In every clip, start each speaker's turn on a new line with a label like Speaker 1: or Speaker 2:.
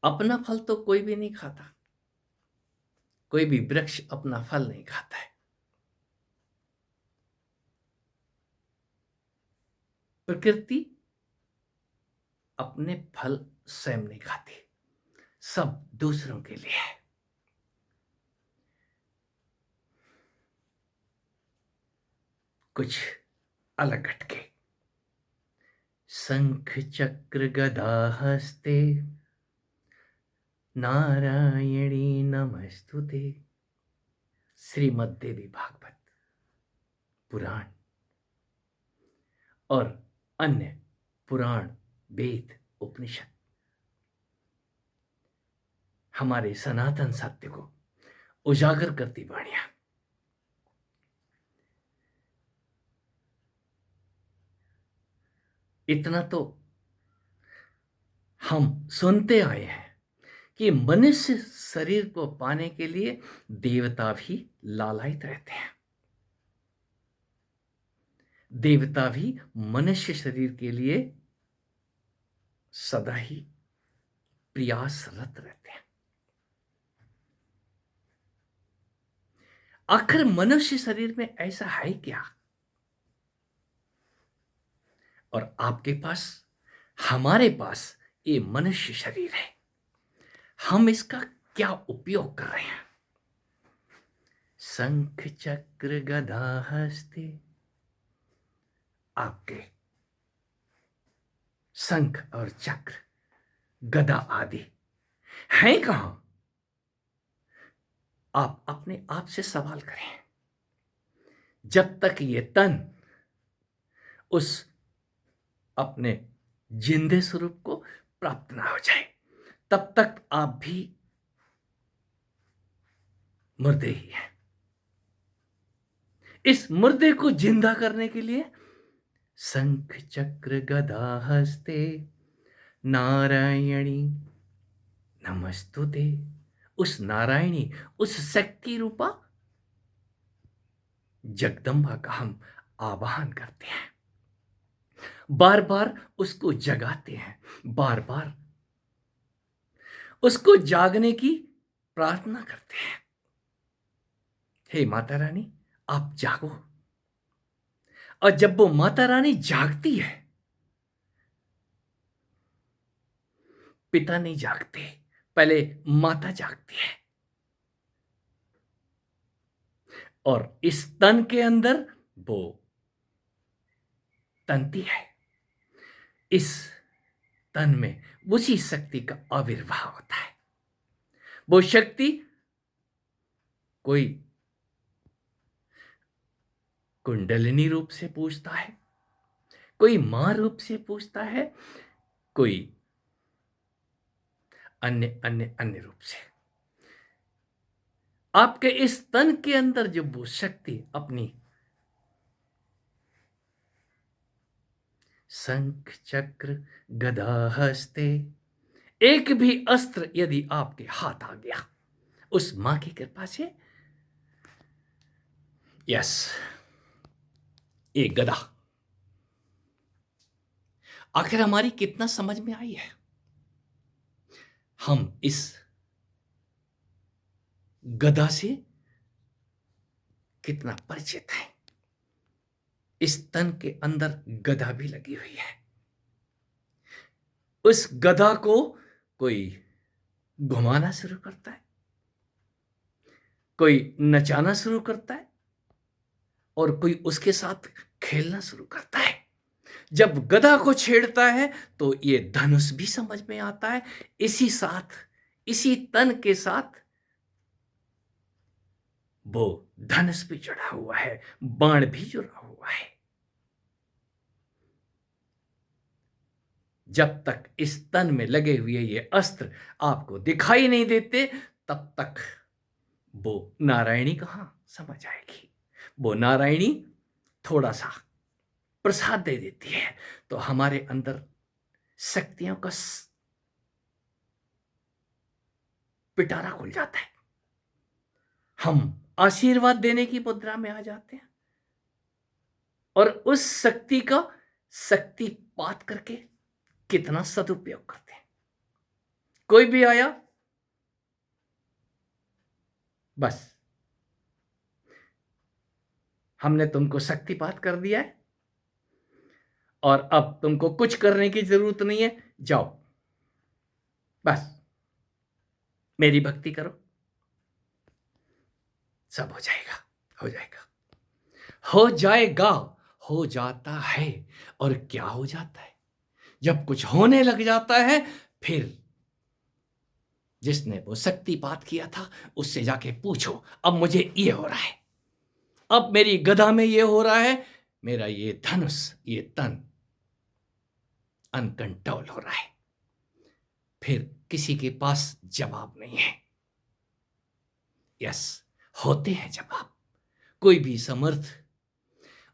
Speaker 1: अपना फल तो कोई भी नहीं खाता, कोई भी वृक्ष अपना फल नहीं खाता है। प्रकृति अपने फल स्वयं नहीं खाती, सब दूसरों के लिए है। कुछ अलग हटके। शंख चक्र गदा हस्ते नारायणी नमस्तुते। श्रीमद् देवी भागवत पुराण और अन्य पुराण, वेद, उपनिषद हमारे सनातन सत्य को उजागर करती वाणियां। इतना तो हम सुनते आए हैं कि मनुष्य शरीर को पाने के लिए देवता भी लालायित रहते हैं। देवता भी मनुष्य शरीर के लिए सदा ही प्रयासरत रहते हैं। आखिर मनुष्य शरीर में ऐसा है क्या? और आपके पास, हमारे पास ये मनुष्य शरीर है, हम इसका क्या उपयोग कर रहे हैं? शंख चक्र गदा हस्ते। आपके शंख और चक्र, गदा आदि हैं कहां? आप अपने आप से सवाल करें। जब तक ये तन उस अपने जिंदे स्वरूप को प्राप्त ना हो जाए, तब तक आप भी मुर्दे ही हैं। इस मुर्दे को जिंदा करने के लिए शंख चक्र गदा हस्ते नारायणी नमस्तुते। उस नारायणी, उस शक्ति रूपा जगदम्बा का हम आवाहन करते हैं, बार बार उसको जगाते हैं, बार बार उसको जागने की प्रार्थना करते हैं। हे माता रानी, आप जागो। और जब वो माता रानी जागती है, पिता नहीं जागते, पहले माता जागती है। और इस तन के अंदर वो तंती है। इस तन में उसी शक्ति का आविर्भाव होता है। वो शक्ति कोई कुंडलिनी रूप से पूजता है, कोई मां रूप से पूजता है, कोई अन्य अन्य अन्य रूप से। आपके इस तन के अंदर जब वो शक्ति अपनी शंख चक्र गदा हस्ते, एक भी अस्त्र यदि आपके हाथ आ गया उस मां की कृपा से, यस, एक गदा। आखिर हमारी कितना समझ में आई है? हम इस गदा से कितना परिचित है? इस तन के अंदर गदा भी लगी हुई है। उस गदा को कोई घुमाना शुरू करता है, कोई नचाना शुरू करता है, और कोई उसके साथ खेलना शुरू करता है। जब गदा को छेड़ता है तो ये धनुष भी समझ में आता है। इसी साथ, इसी तन के साथ वो धनुष भी जुड़ा हुआ है, बाण भी जुड़ा हुआ है। जब तक इस तन में लगे हुए ये अस्त्र आपको दिखाई नहीं देते, तब तक वो नारायणी कहां समझ आएगी। वो नारायणी थोड़ा सा प्रसाद दे देती है तो हमारे अंदर शक्तियों का पिटारा खुल जाता है। हम आशीर्वाद देने की मुद्रा में आ जाते हैं और उस शक्ति का शक्तिपात करके कितना सदुपयोग करते हैं। कोई भी आया, बस हमने तुमको शक्तिपात कर दिया है और अब तुमको कुछ करने की जरूरत नहीं है, जाओ बस मेरी भक्ति करो, सब हो जाएगा, हो जाएगा, हो जाएगा, हो जाता है। और क्या हो जाता है? जब कुछ होने लग जाता है, फिर जिसने वो शक्तिपात किया था उससे जाके पूछो, अब मुझे ये हो रहा है, अब मेरी गदा में ये हो रहा है, मेरा ये धनुष, ये तन अनकंट्रोल हो रहा है। फिर किसी के पास जवाब नहीं है। यस, होते हैं जवाब। कोई भी समर्थ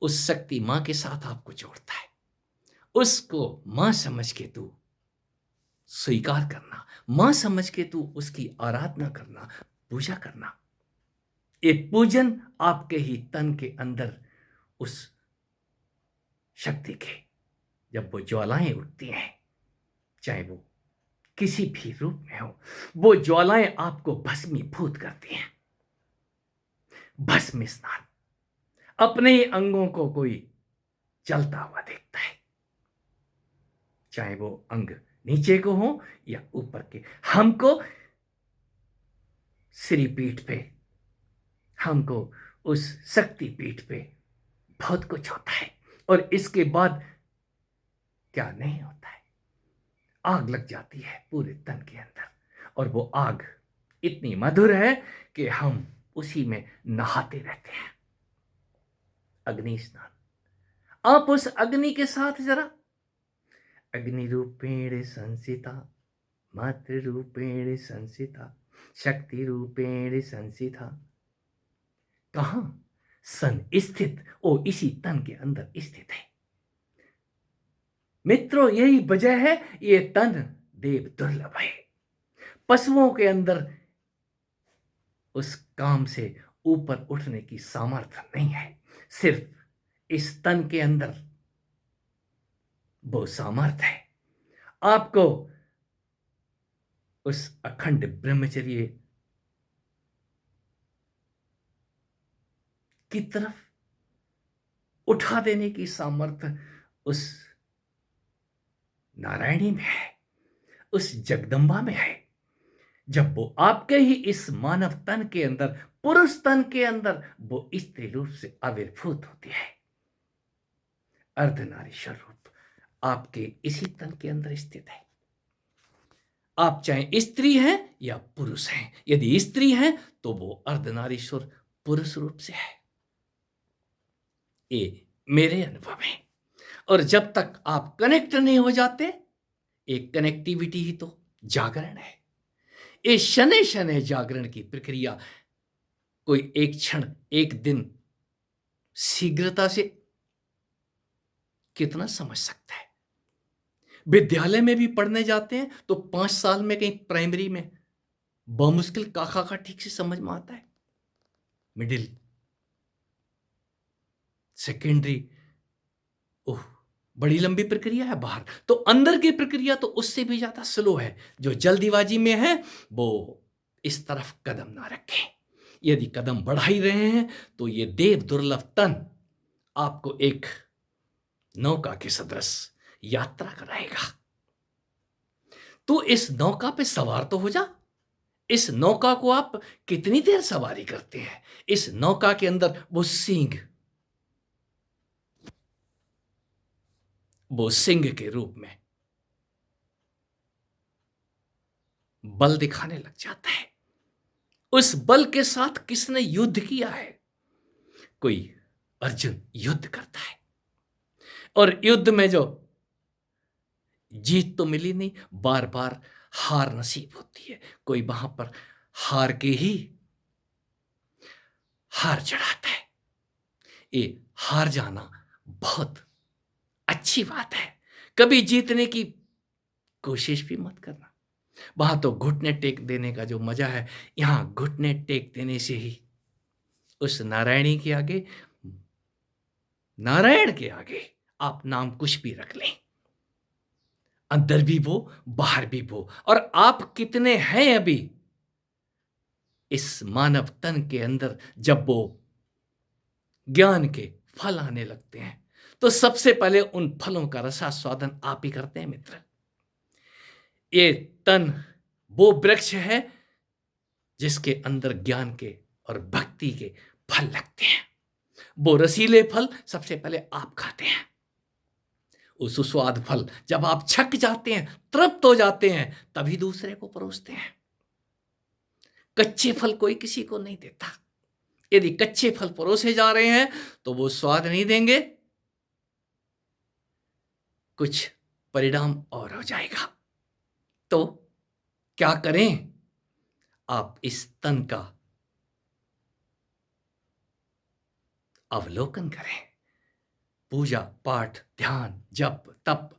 Speaker 1: उस शक्ति मां के साथ आपको जोड़ता है, उसको मां समझ के तू स्वीकार करना, मां समझ के तू उसकी आराधना करना, पूजा करना। ये पूजन आपके ही तन के अंदर उस शक्ति के, जब वो ज्वालाएं उठती हैं, चाहे वो किसी भी रूप में हो, वो ज्वालाएं आपको भस्मीभूत करती हैं। भस्म स्नान, अपने ही अंगों को कोई जलता हुआ देखता है, चाहे वो अंग नीचे को हो या ऊपर के। हमको श्री पीठ पे, हमको उस शक्ति पीठ पे बहुत कुछ होता है, और इसके बाद क्या नहीं होता है, आग लग जाती है पूरे तन के अंदर, और वो आग इतनी मधुर है कि हम उसी में नहाते रहते हैं। अग्नि स्नान, आप उस अग्नि के साथ जरा, अग्नि रूपेण संसिता, मातृ रूपेण संसिता, शक्ति रूपेण संसिता, कहां सन स्थित, ओ इसी तन के अंदर स्थित है। मित्रों, यही वजह है, ये तन देव दुर्लभ है। पशुओं के अंदर उस काम से ऊपर उठने की सामर्थ्य नहीं है, सिर्फ इस तन के अंदर वो सामर्थ्य है। आपको उस अखंड ब्रह्मचर्य की तरफ उठा देने की सामर्थ्य उस नारायणी में है, उस जगदम्बा में है। जब वो आपके ही इस मानव तन के अंदर, पुरुष तन के अंदर वो स्त्री रूप से आविर्भूत होती है, अर्धनारीश्वर रूप आपके इसी तन के अंदर स्थित है। आप चाहे स्त्री हैं या पुरुष हैं, यदि स्त्री हैं तो वो अर्धनारीश्वर पुरुष रूप से है। ये मेरे अनुभव है। और जब तक आप कनेक्ट नहीं हो जाते, एक कनेक्टिविटी ही तो जागरण है। ये शनै शनै जागरण की प्रक्रिया कोई एक क्षण, एक दिन शीघ्रता से कितना समझ सकता है। विद्यालय में भी पढ़ने जाते हैं तो 5 साल में कहीं प्राइमरी में बमुश्किल काका का ठीक से समझ में आता है, मिडिल, सेकेंडरी, ओह बड़ी लंबी प्रक्रिया है बाहर। तो अंदर की प्रक्रिया तो उससे भी ज्यादा स्लो है। जो जल्दीबाजी में है वो इस तरफ कदम ना रखें। यदि कदम बढ़ा ही रहे हैं तो ये देव दुर्लभ तन आपको एक नौका के सदृश यात्रा कराएगा। तो इस नौका पे सवार तो हो जा। इस नौका को आप कितनी देर सवारी करते हैं? इस नौका के अंदर वो सिंह के रूप में बल दिखाने लग जाता है। उस बल के साथ किसने युद्ध किया है? कोई अर्जुन युद्ध करता है, और युद्ध में जो जीत तो मिली नहीं, बार बार हार नसीब होती है। कोई वहां पर हार के ही हार चढ़ाता है। ये हार जाना बहुत अच्छी बात है। कभी जीतने की कोशिश भी मत करना। वहां तो घुटने टेक देने का जो मजा है, यहां घुटने टेक देने से ही उस नारायणी के आगे, नारायण के आगे आप नाम कुछ भी रख लें, अंदर भी वो, बाहर भी वो। और आप कितने हैं अभी इस मानव तन के अंदर, जब वो ज्ञान के फल आने लगते हैं, तो सबसे पहले उन फलों का रसास्वादन आप ही करते हैं मित्र। ये तन वो वृक्ष है जिसके अंदर ज्ञान के और भक्ति के फल लगते हैं। वो रसीले फल सबसे पहले आप खाते हैं। वो सुस्वाद फल जब आप छक जाते हैं, तृप्त हो जाते हैं, तभी दूसरे को परोसते हैं। कच्चे फल कोई किसी को नहीं देता। यदि कच्चे फल परोसे जा रहे हैं तो वो स्वाद नहीं देंगे, कुछ परिणाम और हो जाएगा। तो क्या करें? आप इस तन का अवलोकन करें। पूजा पाठ, ध्यान, जप, तप,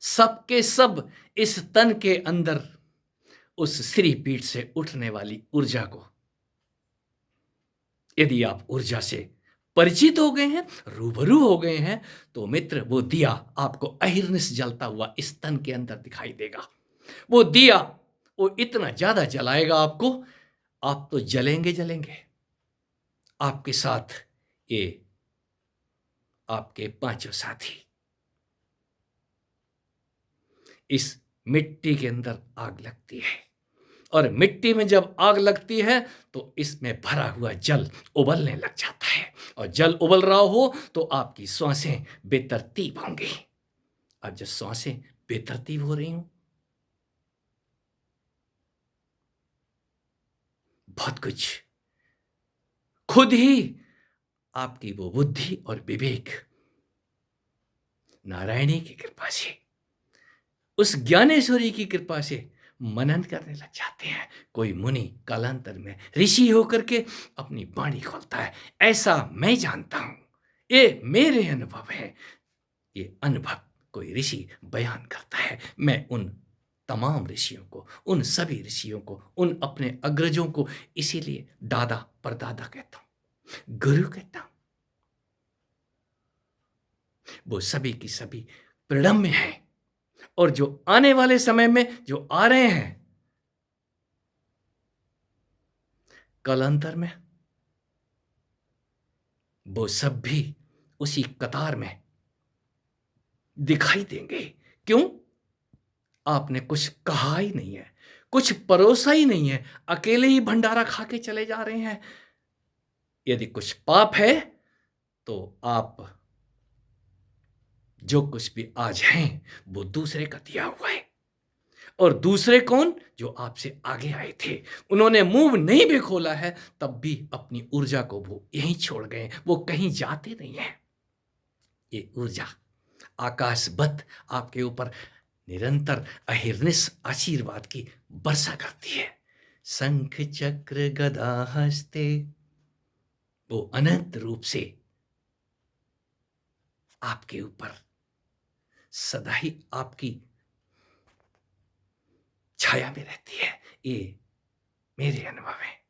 Speaker 1: सबके सब इस तन के अंदर उस श्री पीठ से उठने वाली ऊर्जा को, यदि आप ऊर्जा से परिचित हो गए हैं, रूबरू हो गए हैं, तो मित्र वो दिया आपको अहिर्निश जलता हुआ इस तन के अंदर दिखाई देगा। वो दिया वो इतना ज्यादा जलाएगा आपको, आप तो जलेंगे जलेंगे। आपके साथ ये आपके पांचों साथी इस मिट्टी के अंदर आग लगती है, और मिट्टी में जब आग लगती है तो इसमें भरा हुआ जल उबलने लग जाता है, और जल उबल रहा हो तो आपकी श्वासें बेतरतीब होंगी। अब जब श्वासें बेतरतीब हो रही हूं, बहुत कुछ खुद ही आपकी वो बुद्धि और विवेक नारायणी की कृपा से, उस ज्ञानेश्वरी की कृपा से मनन करने लग जाते हैं। कोई मुनि कालांतर में ऋषि होकर के अपनी वाणी खोलता है, ऐसा मैं जानता हूं, ये मेरे अनुभव है। ये अनुभव कोई ऋषि बयान करता है। मैं उन तमाम ऋषियों को, उन सभी ऋषियों को, उन अपने अग्रजों को इसीलिए दादा परदादा कहता हूं, गुरु कहता हूं। वो सभी की सभी प्रणम्य हैं, और जो आने वाले समय में जो आ रहे हैं कालांतर में, वो सब भी उसी कतार में दिखाई देंगे। क्यों? आपने कुछ कहा ही नहीं है, कुछ परोसा ही नहीं है, अकेले ही भंडारा खा के चले जा रहे हैं। यदि कुछ पाप है तो आप जो कुछ भी आज हैं वो दूसरे का दिया हुआ है। और दूसरे कौन? जो आपसे आगे आए थे, उन्होंने मुंह नहीं भी खोला है, तब भी अपनी ऊर्जा को वो यहीं छोड़ गए, वो कहीं जाते नहीं है। ये ऊर्जा आकाशवत आपके ऊपर निरंतर अहिर्निश आशीर्वाद की वर्षा करती है। शंख चक्र गदा हस्ते, वो अनंत रूप से आपके ऊपर सदा ही आपकी छाया में रहती है। ये मेरे अनुभव है।